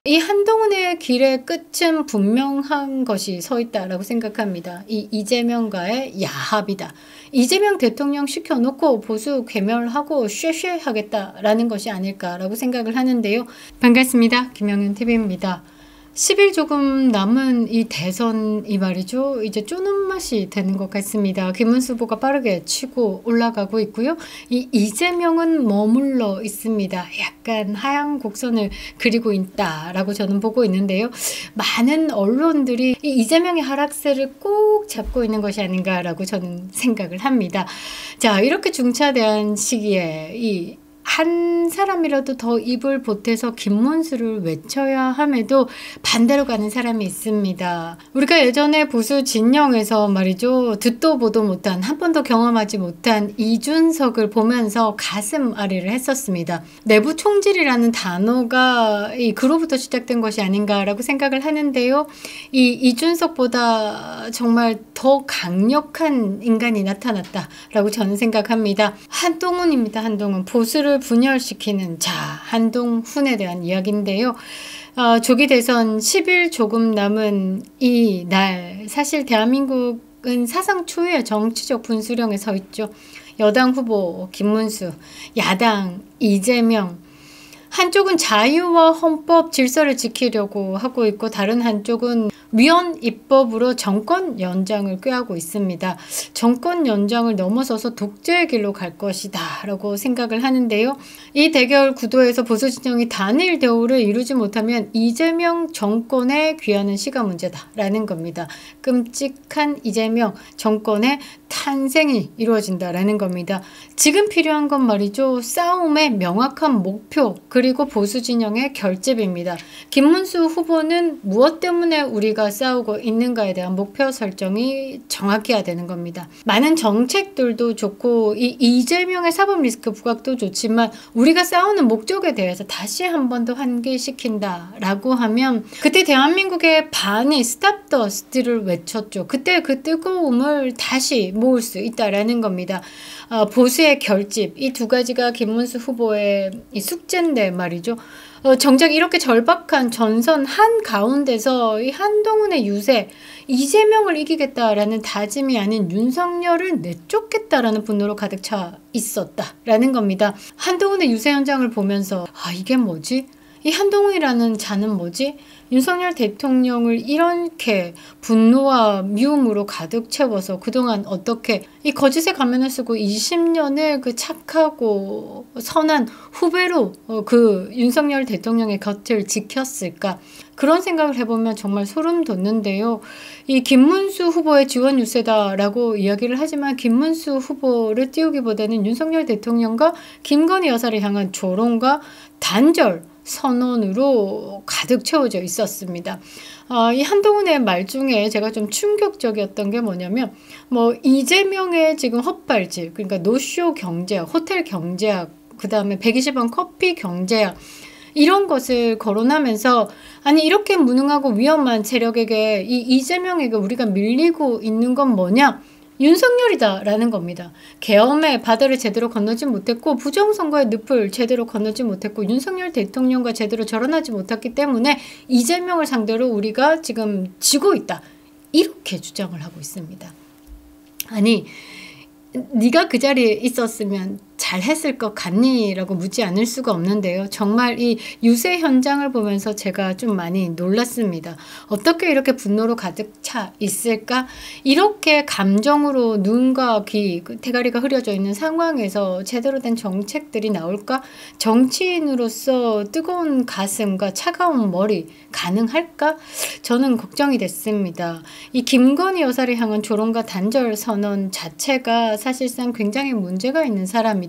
이 한동훈의 길의 끝은 분명한 것이 서 있다라고 생각합니다. 이 이재명과의 야합이다. 이재명 대통령 시켜놓고 보수 괴멸하고 쉐쉐 하겠다라는 것이 아닐까라고 생각을 하는데요. 반갑습니다. 김영윤TV입니다. 10일 조금 남은 이 대선이 말이죠. 이제 쪼는 맛이 되는 것 같습니다. 김문수 후보가 빠르게 치고 올라가고 있고요. 이 이재명은 머물러 있습니다. 약간 하향 곡선을 그리고 있다라고 저는 보고 있는데요. 많은 언론들이 이 이재명의 하락세를 꼭 잡고 있는 것이 아닌가라고 저는 생각을 합니다. 자, 이렇게 중차대한 시기에 한 사람이라도 더 입을 보태서 김문수를 외쳐야 함에도 반대로 가는 사람이 있습니다. 우리가 예전에 보수 진영에서 말이죠. 듣도 보도 못한, 한 번도 경험하지 못한 이준석을 보면서 가슴 아리를 했었습니다. 내부 총질이라는 단어가 그로부터 시작된 것이 아닌가라고 생각을 하는데요. 이 이준석보다 정말 더 강력한 인간이 나타났다라고 저는 생각합니다. 한동훈입니다. 한동훈. 보수를 분열시키는 자, 한동훈에 대한 이야기인데요. 조기 대선 10일 조금 남은 이 날, 사실 대한민국은 사상 초유의 정치적 분수령에 서 있죠. 여당 후보 김문수, 야당 이재명, 한쪽은 자유와 헌법 질서를 지키려고 하고 있고 다른 한쪽은 위헌 입법으로 정권 연장을 꾀하고 있습니다. 정권 연장을 넘어서서 독재의 길로 갈 것이다 라고 생각을 하는데요. 이 대결 구도에서 보수 진영이 단일 대우를 이루지 못하면 이재명 정권에 귀하는 시가 문제다 라는 겁니다. 끔찍한 이재명 정권의 탄생이 이루어진다라는 겁니다. 지금 필요한 건 말이죠. 싸움의 명확한 목표 그리고 보수 진영의 결집입니다. 김문수 후보는 무엇 때문에 우리가 싸우고 있는가에 대한 목표 설정이 정확해야 되는 겁니다. 많은 정책들도 좋고 이재명의 사법 리스크 부각도 좋지만 우리가 싸우는 목적에 대해서 다시 한 번 더 환기시킨다라고 하면 그때 대한민국의 반이 스탑 더 스틸을 외쳤죠. 그때 그 뜨거움을 다시 모을 수 있다라는 겁니다. 보수의 결집, 이 두 가지가 김문수 후보의 이 숙제인데 말이죠. 정작 이렇게 절박한 전선 한가운데서 이 한동훈의 유세, 이재명을 이기겠다라는 다짐이 아닌 윤석열을 내쫓겠다라는 분노로 가득 차 있었다라는 겁니다. 한동훈의 유세 현장을 보면서 이게 뭐지? 이 한동훈이라는 자는 뭐지? 윤석열 대통령을 이렇게 분노와 미움으로 가득 채워서 그동안 어떻게 이 거짓의 가면을 쓰고 20년을 그 착하고 선한 후배로 그 윤석열 대통령의 곁을 지켰을까? 그런 생각을 해보면 정말 소름 돋는데요. 이 김문수 후보의 지원 유세다라고 이야기를 하지만 김문수 후보를 띄우기보다는 윤석열 대통령과 김건희 여사를 향한 조롱과 단절, 선언으로 가득 채워져 있었습니다. 이 한동훈의 말 중에 제가 좀 충격적이었던 게 뭐냐면 이재명의 지금 헛발질, 그러니까 노쇼 경제학, 호텔 경제학, 그 다음에 120원 커피 경제학, 이런 것을 거론하면서 아니 이렇게 무능하고 위험한 세력에게 이재명에게 우리가 밀리고 있는 건 뭐냐? 윤석열이다 라는 겁니다. 계엄의 바다를 제대로 건너지 못했고 부정선거의 늪을 제대로 건너지 못했고 윤석열 대통령과 제대로 절연하지 못했기 때문에 이재명을 상대로 우리가 지금 지고 있다. 이렇게 주장을 하고 있습니다. 아니 네가 그 자리에 있었으면 잘했을 것 같니? 라고 묻지 않을 수가 없는데요. 정말 이 유세 현장을 보면서 제가 좀 많이 놀랐습니다. 어떻게 이렇게 분노로 가득 차 있을까? 이렇게 감정으로 눈과 귀, 대가리가 흐려져 있는 상황에서 제대로 된 정책들이 나올까? 정치인으로서 뜨거운 가슴과 차가운 머리 가능할까? 저는 걱정이 됐습니다. 이 김건희 여사를 향한 조롱과 단절 선언 자체가 사실상 굉장히 문제가 있는 사람이다.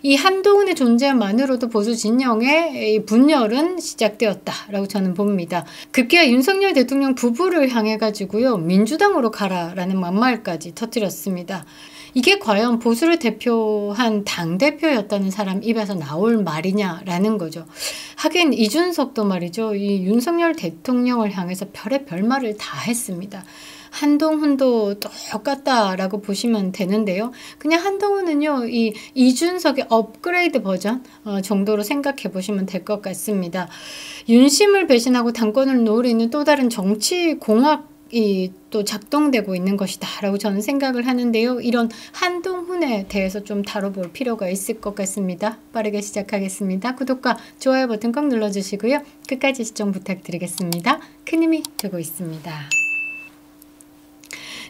이 한동훈의 존재만으로도 보수 진영의 분열은 시작되었다라고 저는 봅니다. 급기야 윤석열 대통령 부부를 향해 가지고요. 민주당으로 가라라는 막말까지 터뜨렸습니다. 이게 과연 보수를 대표한 당대표였다는 사람 입에서 나올 말이냐라는 거죠. 하긴 이준석도 말이죠. 이 윤석열 대통령을 향해서 별의 별말을 다 했습니다. 한동훈도 똑같다라고 보시면 되는데요. 그냥 한동훈은요, 이 이준석의 업그레이드 버전 정도로 생각해 보시면 될 것 같습니다. 윤심을 배신하고 당권을 노리는 또 다른 정치 공학이 또 작동되고 있는 것이다 라고 저는 생각을 하는데요. 이런 한동훈에 대해서 좀 다뤄볼 필요가 있을 것 같습니다. 빠르게 시작하겠습니다. 구독과 좋아요 버튼 꼭 눌러주시고요. 끝까지 시청 부탁드리겠습니다. 큰 힘이 되고 있습니다.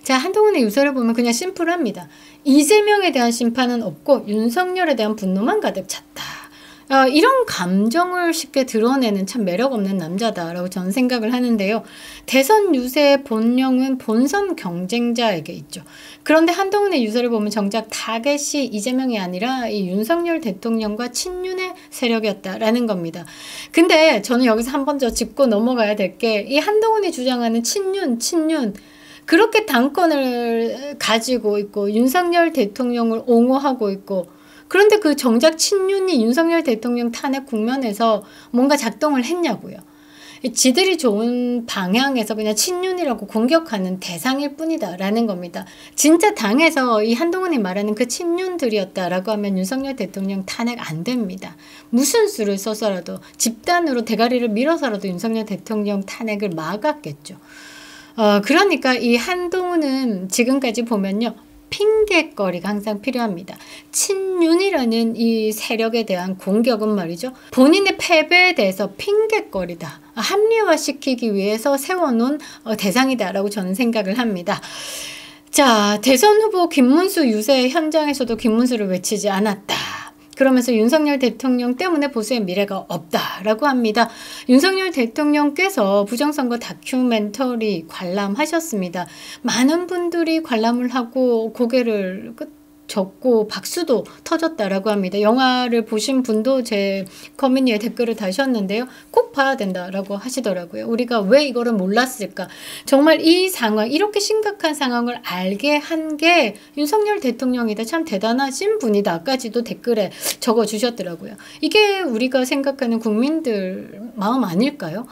자, 한동훈의 유서를 보면 그냥 심플합니다. 이재명에 대한 심판은 없고 윤석열에 대한 분노만 가득 찼다. 이런 감정을 쉽게 드러내는 참 매력없는 남자다라고 저는 생각을 하는데요. 대선 유세의 본령은 본선 경쟁자에게 있죠. 그런데 한동훈의 유서를 보면 정작 타겟이 이재명이 아니라 이 윤석열 대통령과 친윤의 세력이었다라는 겁니다. 근데 저는 여기서 한 번 더 짚고 넘어가야 될 게 이 한동훈이 주장하는 친윤 그렇게 당권을 가지고 있고 윤석열 대통령을 옹호하고 있고, 그런데 그 정작 친윤이 윤석열 대통령 탄핵 국면에서 뭔가 작동을 했냐고요. 지들이 좋은 방향에서 그냥 친윤이라고 공격하는 대상일 뿐이다 라는 겁니다. 진짜 당에서 이 한동훈이 말하는 그 친윤들이었다라고 하면 윤석열 대통령 탄핵 안 됩니다. 무슨 수를 써서라도 집단으로 대가리를 밀어서라도 윤석열 대통령 탄핵을 막았겠죠. 그러니까 이 한동훈은 지금까지 보면요, 핑계거리가 항상 필요합니다. 친윤이라는 이 세력에 대한 공격은 말이죠, 본인의 패배에 대해서 핑계거리다, 합리화시키기 위해서 세워놓은 대상이다라고 저는 생각을 합니다. 자, 대선 후보 김문수 유세 현장에서도 김문수를 외치지 않았다. 그러면서 윤석열 대통령 때문에 보수의 미래가 없다라고 합니다. 윤석열 대통령께서 부정선거 다큐멘터리 관람하셨습니다. 많은 분들이 관람을 하고 고개를 적고 박수도 터졌다라고 합니다. 영화를 보신 분도 제 커뮤니티에 댓글을 다셨는데요. 꼭 봐야 된다라고 하시더라고요. 우리가 왜 이거를 몰랐을까? 정말 이 상황, 이렇게 심각한 상황을 알게 한 게 윤석열 대통령이다. 참 대단하신 분이다까지도 댓글에 적어주셨더라고요. 이게 우리가 생각하는 국민들 마음 아닐까요?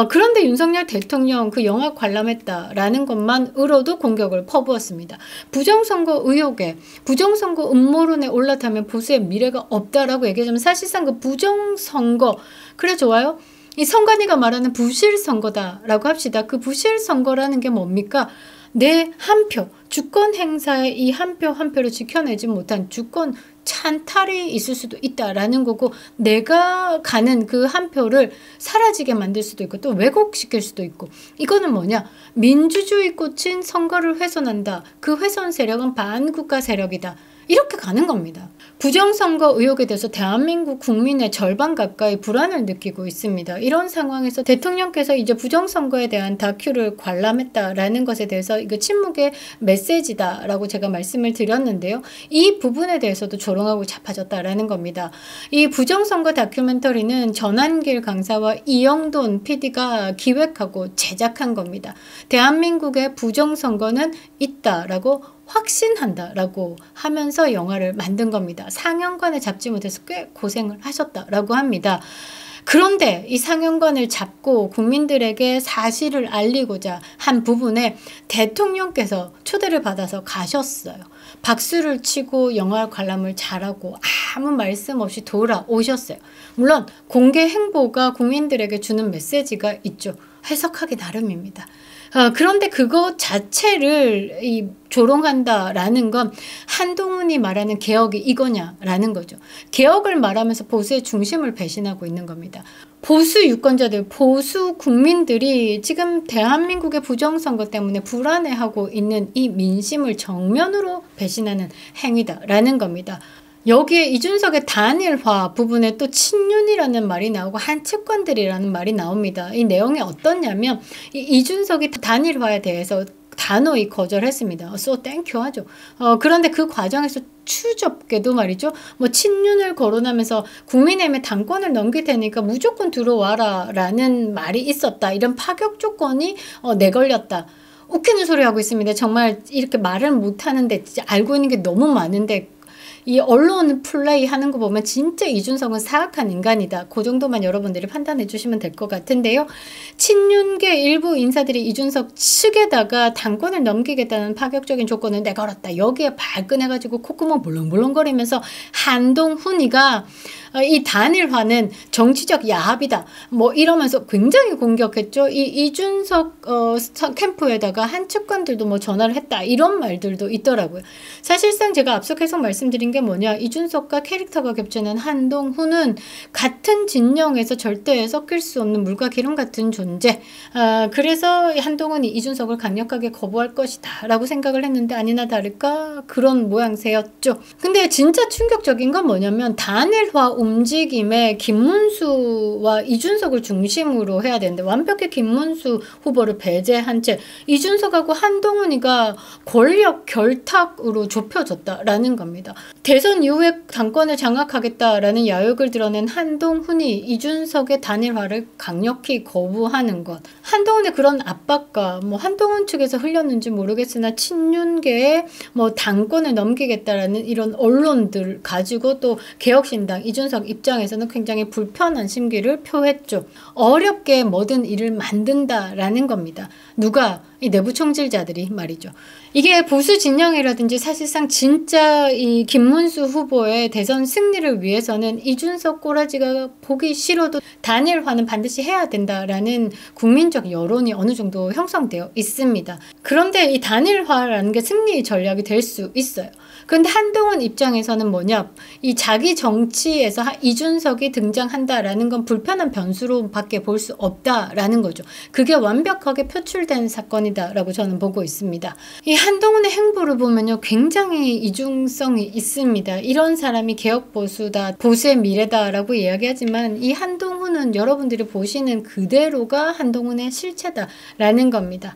그런데 윤석열 대통령 그 영화 관람했다라는 것만으로도 공격을 퍼부었습니다. 부정선거 의혹에, 부정선거 음모론에 올라타면 보수의 미래가 없다라고 얘기하자면 사실상 그 부정선거, 그래 좋아요? 이 선관위가 말하는 부실선거다라고 합시다. 그 부실선거라는 게 뭡니까? 내 한 표, 주권 행사의 이 한 표 한 표를 지켜내지 못한 주권 찬탈이 있을 수도 있다라는 거고, 내가 가는 그 한 표를 사라지게 만들 수도 있고 또 왜곡시킬 수도 있고, 이거는 뭐냐? 민주주의 꽃인 선거를 훼손한다. 그 훼손 세력은 반국가 세력이다. 이렇게 가는 겁니다. 부정선거 의혹에 대해서 대한민국 국민의 절반 가까이 불안을 느끼고 있습니다. 이런 상황에서 대통령께서 이제 부정선거에 대한 다큐를 관람했다라는 것에 대해서 이거 침묵의 메시지다라고 제가 말씀을 드렸는데요. 이 부분에 대해서도 조롱하고 자빠졌다라는 겁니다. 이 부정선거 다큐멘터리는 전한길 강사와 이영돈 PD가 기획하고 제작한 겁니다. 대한민국의 부정선거는 있다라고 확신한다라고 하면서 영화를 만든 겁니다. 상영관을 잡지 못해서 꽤 고생을 하셨다라고 합니다. 그런데 이 상영관을 잡고 국민들에게 사실을 알리고자 한 부분에 대통령께서 초대를 받아서 가셨어요. 박수를 치고 영화 관람을 잘하고 아무 말씀 없이 돌아오셨어요. 물론 공개 행보가 국민들에게 주는 메시지가 있죠. 해석하기 나름입니다. 그런데 그것 자체를 조롱한다라는 건 한동훈이 말하는 개혁이 이거냐라는 거죠. 개혁을 말하면서 보수의 중심을 배신하고 있는 겁니다. 보수 유권자들, 보수 국민들이 지금 대한민국의 부정선거 때문에 불안해하고 있는 이 민심을 정면으로 배신하는 행위다라는 겁니다. 여기에 이준석의 단일화 부분에 또 친윤이라는 말이 나오고 한측권들이라는 말이 나옵니다. 이 내용이 어떠냐면 이준석이 단일화에 대해서 단호히 거절했습니다. So thank you 하죠. 그런데 그 과정에서 추접게도 말이죠. 뭐 친윤을 거론하면서 국민의힘에 당권을 넘길 테니까 무조건 들어와라 라는 말이 있었다. 이런 파격 조건이 내걸렸다. 웃기는 소리 하고 있습니다. 정말 이렇게 말을 못하는데 진짜 알고 있는 게 너무 많은데 이 언론 플레이 하는 거 보면 진짜 이준석은 사악한 인간이다. 그 정도만 여러분들이 판단해 주시면 될 것 같은데요. 친윤계 일부 인사들이 이준석 측에다가 당권을 넘기겠다는 파격적인 조건을 내걸었다. 여기에 발끈해가지고 콧구멍 물렁물렁거리면서 한동훈이가 이 단일화는 정치적 야합이다. 뭐 이러면서 굉장히 공격했죠. 이 이준석 캠프에다가 한 측근들도 뭐 전화를 했다. 이런 말들도 있더라고요. 사실상 제가 앞서 계속 말씀드린 게 뭐냐. 이준석과 캐릭터가 겹치는 한동훈은 같은 진영에서 절대 섞일 수 없는 물과 기름 같은 존재. 그래서 한동훈이 이준석을 강력하게 거부할 것이다 라고 생각을 했는데 아니나 다를까 그런 모양새였죠. 근데 진짜 충격적인 건 뭐냐면 단일화 움직임에 김문수와 이준석을 중심으로 해야 되는데 완벽히 김문수 후보를 배제한 채 이준석하고 한동훈이가 권력 결탁으로 좁혀졌다라는 겁니다. 대선 이후에 당권을 장악하겠다라는 야욕을 드러낸 한동훈이 이준석의 단일화를 강력히 거부하는 것. 한동훈의 그런 압박과 뭐 한동훈 측에서 흘렸는지 모르겠으나 친윤계에 뭐 당권을 넘기겠다라는 이런 언론들 가지고 또 개혁신당 이준석 입장에서는 굉장히 불편한 심기를 표했죠. 어렵게 뭐든 일을 만든다라는 겁니다. 누가? 이 내부 총질자들이 말이죠. 이게 보수 진영이라든지 사실상 진짜 이 김문수 후보의 대선 승리를 위해서는 이준석 꼬라지가 보기 싫어도 단일화는 반드시 해야 된다라는 국민적 여론이 어느 정도 형성되어 있습니다. 그런데 이 단일화라는 게 승리 전략이 될 수 있어요. 그런데 한동훈 입장에서는 뭐냐, 이 자기 정치에서 이준석이 등장한다라는 건 불편한 변수로밖에 볼 수 없다라는 거죠. 그게 완벽하게 표출된 사건이다라고 저는 보고 있습니다. 이 한동훈의 행보를 보면요, 굉장히 이중성이 있습니다. 이런 사람이 개혁보수다, 보수의 미래다라고 이야기하지만 이 한동훈은 여러분들이 보시는 그대로가 한동훈의 실체다라는 겁니다.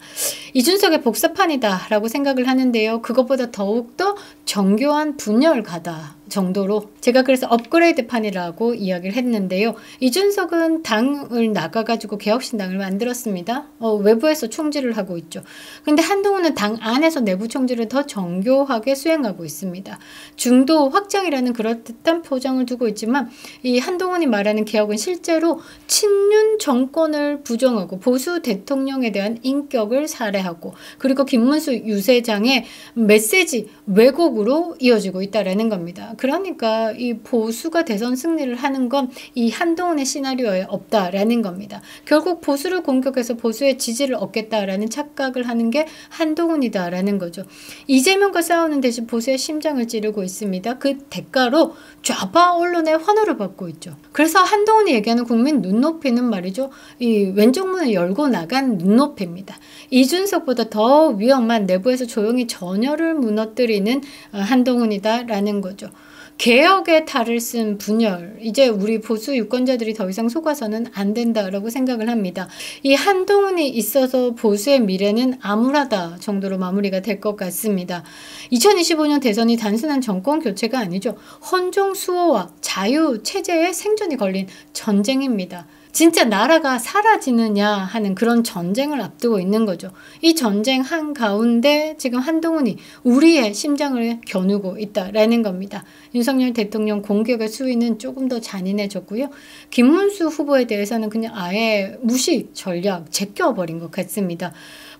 이준석의 복사판이다라고 생각을 하는데요. 그것보다 더욱더 정교한 분열가다 정도로 제가 그래서 업그레이드판이라고 이야기를 했는데요. 이준석은 당을 나가가지고 개혁신당을 만들었습니다. 외부에서 총질을 하고 있죠. 근데 한동훈은 당 안에서 내부 총질을 더 정교하게 수행하고 있습니다. 중도 확장이라는 그럴듯한 표정을 두고 있지만 이 한동훈이 말하는 개혁은 실제로 친윤 정권을 부정하고 보수 대통령에 대한 인격을 살해하고 그리고 김문수 유세장의 메시지 왜곡으로 이어지고 있다는 겁니다. 그러니까 이 보수가 대선 승리를 하는 건 이 한동훈의 시나리오에 없다라는 겁니다. 결국 보수를 공격해서 보수의 지지를 얻겠다라는 착각을 하는 게 한동훈이다라는 거죠. 이재명과 싸우는 대신 보수의 심장을 찌르고 있습니다. 그 대가로 좌파 언론의 환호를 받고 있죠. 그래서 한동훈이 얘기하는 국민 눈높이는 말이죠. 이 왼쪽 문을 열고 나간 눈높이입니다. 이준석보다 더 위험한 내부에서 조용히 전열을 무너뜨리는 한동훈이다라는 거죠. 개혁의 탈을 쓴 분열, 이제 우리 보수 유권자들이 더 이상 속아서는 안 된다라고 생각을 합니다. 이 한동훈이 있어서 보수의 미래는 암울하다 정도로 마무리가 될 것 같습니다. 2025년 대선이 단순한 정권 교체가 아니죠. 헌정 수호와 자유 체제의 생존이 걸린 전쟁입니다. 진짜 나라가 사라지느냐 하는 그런 전쟁을 앞두고 있는 거죠. 이 전쟁 한가운데 지금 한동훈이 우리의 심장을 겨누고 있다라는 겁니다. 윤석열 대통령 공격의 수위는 조금 더 잔인해졌고요. 김문수 후보에 대해서는 그냥 아예 무시 전략 제껴버린 것 같습니다.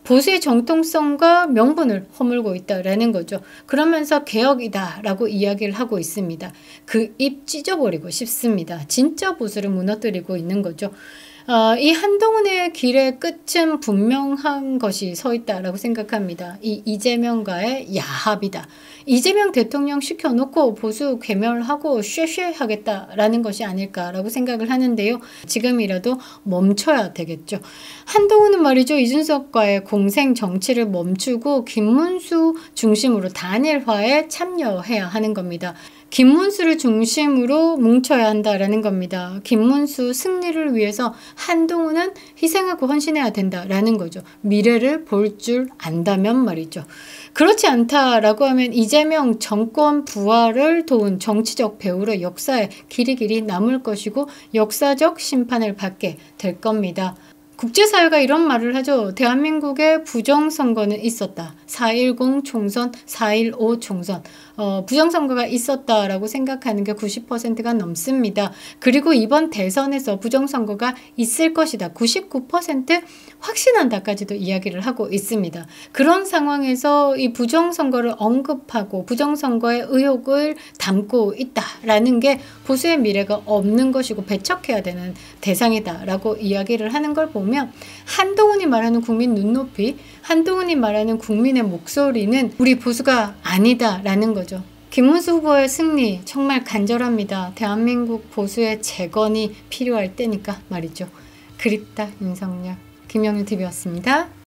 보수의 정통성과 명분을 허물고 있다라는 거죠. 그러면서 개혁이다라고 이야기를 하고 있습니다. 그 입 찢어버리고 싶습니다. 진짜 보수를 무너뜨리고 있는 거죠. 이 한동훈의 길의 끝은 분명한 것이 서 있다라고 생각합니다. 이 이재명과의 야합이다. 이재명 대통령 시켜놓고 보수 괴멸하고 쉐쉐하겠다라는 것이 아닐까라고 생각을 하는데요. 지금이라도 멈춰야 되겠죠. 한동훈은 말이죠. 이준석과의 공생 정치를 멈추고 김문수 중심으로 단일화에 참여해야 하는 겁니다. 김문수를 중심으로 뭉쳐야 한다라는 겁니다. 김문수 승리를 위해서 한동훈은 희생하고 헌신해야 된다라는 거죠. 미래를 볼 줄 안다면 말이죠. 그렇지 않다라고 하면 이재명 정권 부활을 도운 정치적 배우로 역사에 길이길이 남을 것이고 역사적 심판을 받게 될 겁니다. 국제사회가 이런 말을 하죠. 대한민국에 부정선거는 있었다. 4.10 총선, 4.15 총선. 부정선거가 있었다라고 생각하는 게 90%가 넘습니다. 그리고 이번 대선에서 부정선거가 있을 것이다. 99% 확신한다까지도 이야기를 하고 있습니다. 그런 상황에서 이 부정선거를 언급하고 부정선거의 의혹을 담고 있다라는 게 보수의 미래가 없는 것이고 배척해야 되는 대상이다라고 이야기를 하는 걸 보면 한동훈이 말하는 국민 눈높이, 한동훈이 말하는 국민의 목소리는 우리 보수가 아니다라는 거죠. 김문수 후보의 승리 정말 간절합니다. 대한민국 보수의 재건이 필요할 때니까 말이죠. 그립다 윤석열. 김영윤 TV였습니다.